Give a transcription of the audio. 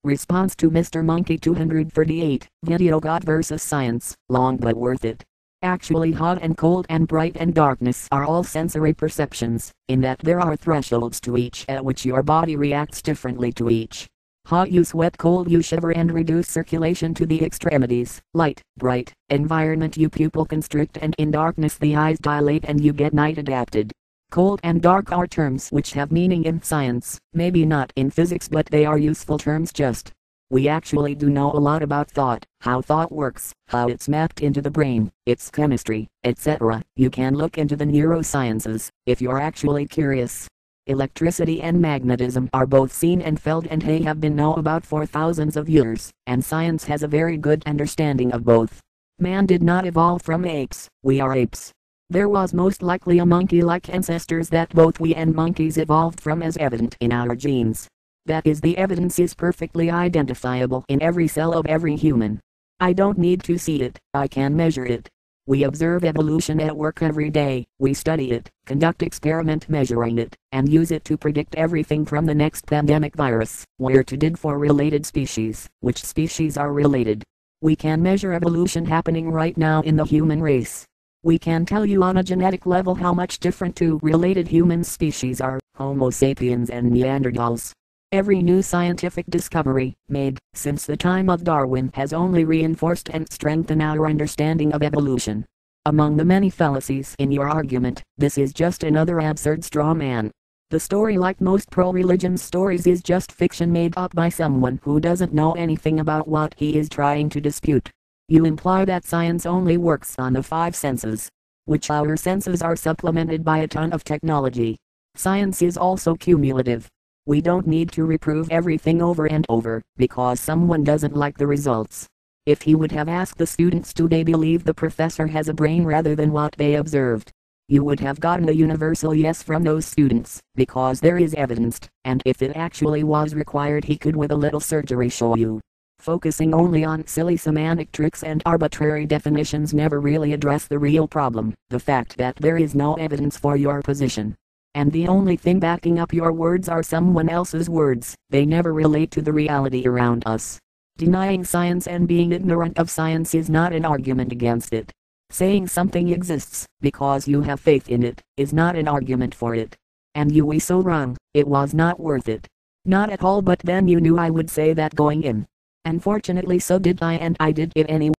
Response to Mr Monkey238, video God vs Science, long but worth it. Actually, hot and cold and bright and darkness are all sensory perceptions, in that there are thresholds to each at which your body reacts differently to each. Hot you sweat, cold you shiver and reduce circulation to the extremities. Light, bright, environment you pupil constrict, and in darkness the eyes dilate and you get night adapted. Cold and dark are terms which have meaning in science, maybe not in physics, but they are useful terms just. We actually do know a lot about thought, how thought works, how it's mapped into the brain, its chemistry, etc. You can look into the neurosciences, if you're actually curious. Electricity and magnetism are both seen and felt, and they have been known about for thousands of years, and science has a very good understanding of both. Man did not evolve from apes, we are apes. There was most likely a monkey-like ancestors that both we and monkeys evolved from, as evident in our genes. That is, the evidence is perfectly identifiable in every cell of every human. I don't need to see it, I can measure it. We observe evolution at work every day, we study it, conduct experiment measuring it, and use it to predict everything from the next pandemic virus, where to dig for related species, which species are related. We can measure evolution happening right now in the human race. We can tell you on a genetic level how much different two related human species are, Homo sapiens and Neanderthals. Every new scientific discovery, made since the time of Darwin, has only reinforced and strengthened our understanding of evolution. Among the many fallacies in your argument, this is just another absurd straw man. The story, like most pro-religion stories, is just fiction made up by someone who doesn't know anything about what he is trying to dispute. You imply that science only works on the five senses, which our senses are supplemented by a ton of technology. Science is also cumulative. We don't need to reprove everything over and over, because someone doesn't like the results. If he would have asked the students, do they believe the professor has a brain, rather than what they observed, you would have gotten a universal yes from those students, because there is evidence, and if it actually was required, he could with a little surgery show you. Focusing only on silly semantic tricks and arbitrary definitions never really address the real problem, the fact that there is no evidence for your position. And the only thing backing up your words are someone else's words. They never relate to the reality around us. Denying science and being ignorant of science is not an argument against it. Saying something exists because you have faith in it is not an argument for it. And you were so wrong, it was not worth it. Not at all, but then you knew I would say that going in. Unfortunately, so did I, and I did it anyway.